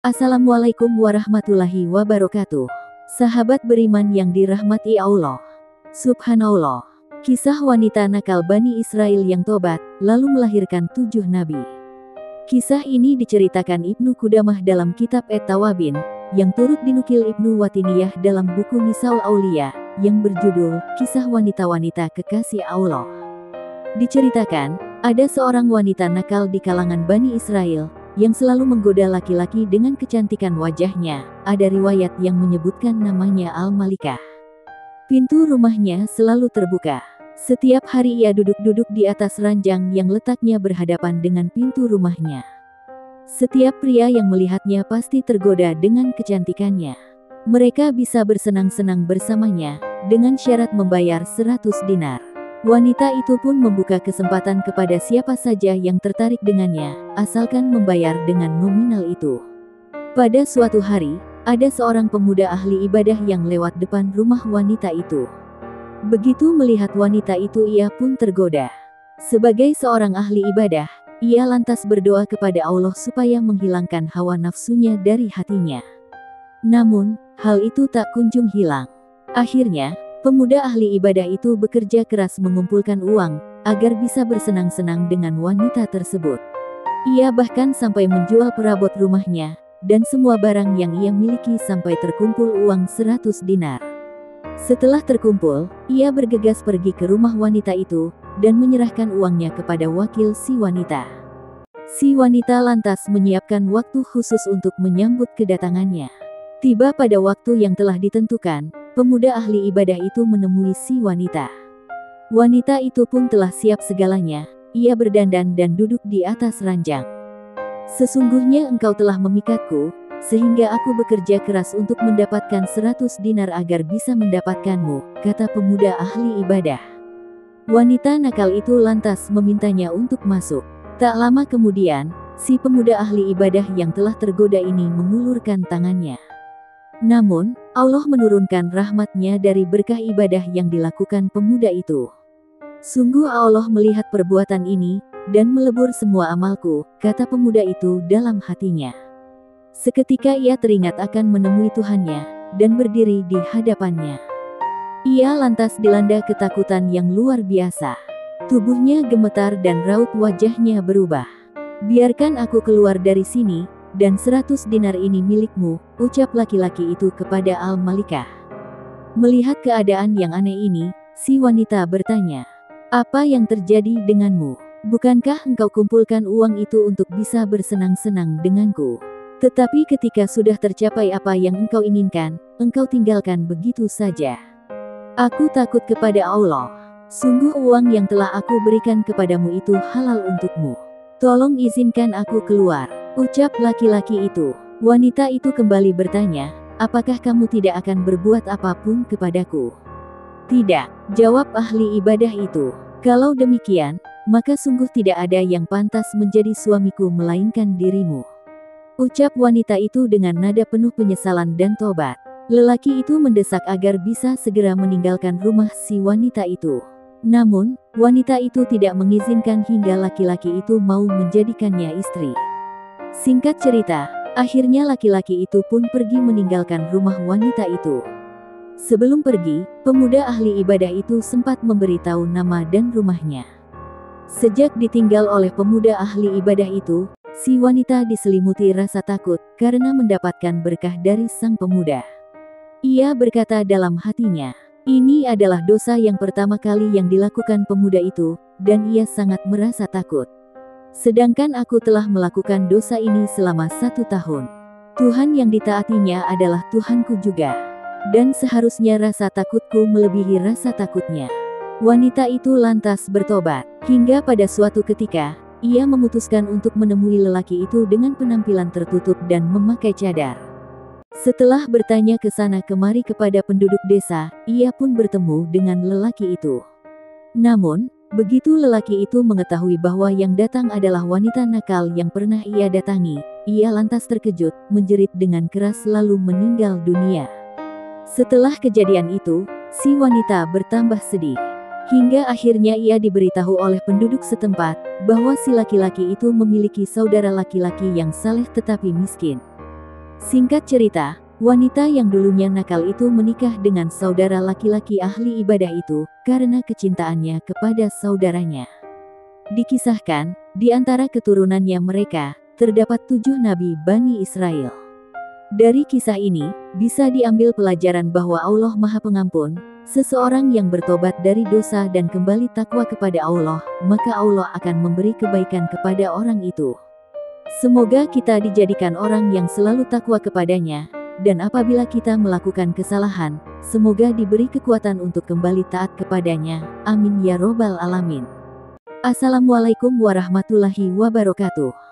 Assalamualaikum warahmatullahi wabarakatuh. Sahabat beriman yang dirahmati Allah. Subhanallah. Kisah wanita nakal Bani Israel yang tobat, lalu melahirkan 7 nabi. Kisah ini diceritakan Ibnu Qudamah dalam kitab At-Tawabin, yang turut dinukil Ibnu Watiniyah dalam buku Nisaul Aulia, yang berjudul Kisah Wanita-Wanita Kekasih Allah. Diceritakan, ada seorang wanita nakal di kalangan Bani Israel, yang selalu menggoda laki-laki dengan kecantikan wajahnya. Ada riwayat yang menyebutkan namanya Al-Malikah. Pintu rumahnya selalu terbuka. Setiap hari ia duduk-duduk di atas ranjang yang letaknya berhadapan dengan pintu rumahnya. Setiap pria yang melihatnya pasti tergoda dengan kecantikannya. Mereka bisa bersenang-senang bersamanya, dengan syarat membayar 100 dinar. Wanita itu pun membuka kesempatan kepada siapa saja yang tertarik dengannya, asalkan membayar dengan nominal itu. Pada suatu hari, ada seorang pemuda ahli ibadah yang lewat depan rumah wanita itu. Begitu melihat wanita itu ia pun tergoda. Sebagai seorang ahli ibadah, ia lantas berdoa kepada Allah supaya menghilangkan hawa nafsunya dari hatinya. Namun, hal itu tak kunjung hilang. Akhirnya, pemuda ahli ibadah itu bekerja keras mengumpulkan uang, agar bisa bersenang-senang dengan wanita tersebut. Ia bahkan sampai menjual perabot rumahnya, dan semua barang yang ia miliki sampai terkumpul uang 100 dinar. Setelah terkumpul, ia bergegas pergi ke rumah wanita itu, dan menyerahkan uangnya kepada wakil si wanita. Si wanita lantas menyiapkan waktu khusus untuk menyambut kedatangannya. Tiba pada waktu yang telah ditentukan, pemuda ahli ibadah itu menemui si wanita. Wanita itu pun telah siap segalanya, ia berdandan dan duduk di atas ranjang. Sesungguhnya engkau telah memikatku, sehingga aku bekerja keras untuk mendapatkan 100 dinar agar bisa mendapatkanmu, kata pemuda ahli ibadah. Wanita nakal itu lantas memintanya untuk masuk. Tak lama kemudian, si pemuda ahli ibadah yang telah tergoda ini mengulurkan tangannya. Namun, Allah menurunkan rahmat-Nya dari berkah ibadah yang dilakukan pemuda itu. Sungguh Allah melihat perbuatan ini, dan melebur semua amalku, kata pemuda itu dalam hatinya. Seketika ia teringat akan menemui Tuhannya, dan berdiri di hadapannya. Ia lantas dilanda ketakutan yang luar biasa. Tubuhnya gemetar dan raut wajahnya berubah. Biarkan aku keluar dari sini, dan 100 dinar ini milikmu, ucap laki-laki itu kepada Al-Malikah. Melihat keadaan yang aneh ini, si wanita bertanya, "Apa yang terjadi denganmu? Bukankah engkau kumpulkan uang itu untuk bisa bersenang-senang denganku? Tetapi ketika sudah tercapai apa yang engkau inginkan, engkau tinggalkan begitu saja." "Aku takut kepada Allah. Sungguh uang yang telah aku berikan kepadamu itu halal untukmu. Tolong izinkan aku keluar," ucap laki-laki itu. Wanita itu kembali bertanya, "Apakah kamu tidak akan berbuat apapun kepadaku?" "Tidak," jawab ahli ibadah itu. "Kalau demikian, maka sungguh tidak ada yang pantas menjadi suamiku melainkan dirimu," ucap wanita itu dengan nada penuh penyesalan dan tobat. Lelaki itu mendesak agar bisa segera meninggalkan rumah si wanita itu. Namun, wanita itu tidak mengizinkan hingga laki-laki itu mau menjadikannya istri. Singkat cerita, akhirnya laki-laki itu pun pergi meninggalkan rumah wanita itu. Sebelum pergi, pemuda ahli ibadah itu sempat memberitahu nama dan rumahnya. Sejak ditinggal oleh pemuda ahli ibadah itu, si wanita diselimuti rasa takut karena mendapatkan berkah dari sang pemuda. Ia berkata dalam hatinya, "Ini adalah dosa yang pertama kali yang dilakukan pemuda itu, dan ia sangat merasa takut. Sedangkan aku telah melakukan dosa ini selama 1 tahun. Tuhan yang ditaatinya adalah Tuhanku juga. Dan seharusnya rasa takutku melebihi rasa takutnya." Wanita itu lantas bertobat. Hingga pada suatu ketika, ia memutuskan untuk menemui lelaki itu dengan penampilan tertutup dan memakai cadar. Setelah bertanya ke sana kemari kepada penduduk desa, ia pun bertemu dengan lelaki itu. Namun, begitu lelaki itu mengetahui bahwa yang datang adalah wanita nakal yang pernah ia datangi, ia lantas terkejut, menjerit dengan keras lalu meninggal dunia. Setelah kejadian itu, si wanita bertambah sedih. Hingga akhirnya ia diberitahu oleh penduduk setempat, bahwa si laki-laki itu memiliki saudara laki-laki yang saleh tetapi miskin. Singkat cerita, wanita yang dulunya nakal itu menikah dengan saudara laki-laki ahli ibadah itu karena kecintaannya kepada saudaranya. Dikisahkan, di antara keturunannya mereka, terdapat 7 nabi Bani Israel. Dari kisah ini, bisa diambil pelajaran bahwa Allah Maha Pengampun. Seseorang yang bertobat dari dosa dan kembali takwa kepada Allah, maka Allah akan memberi kebaikan kepada orang itu. Semoga kita dijadikan orang yang selalu takwa kepadanya, dan apabila kita melakukan kesalahan, semoga diberi kekuatan untuk kembali taat kepadanya. Amin ya robbal alamin. Assalamualaikum warahmatullahi wabarakatuh.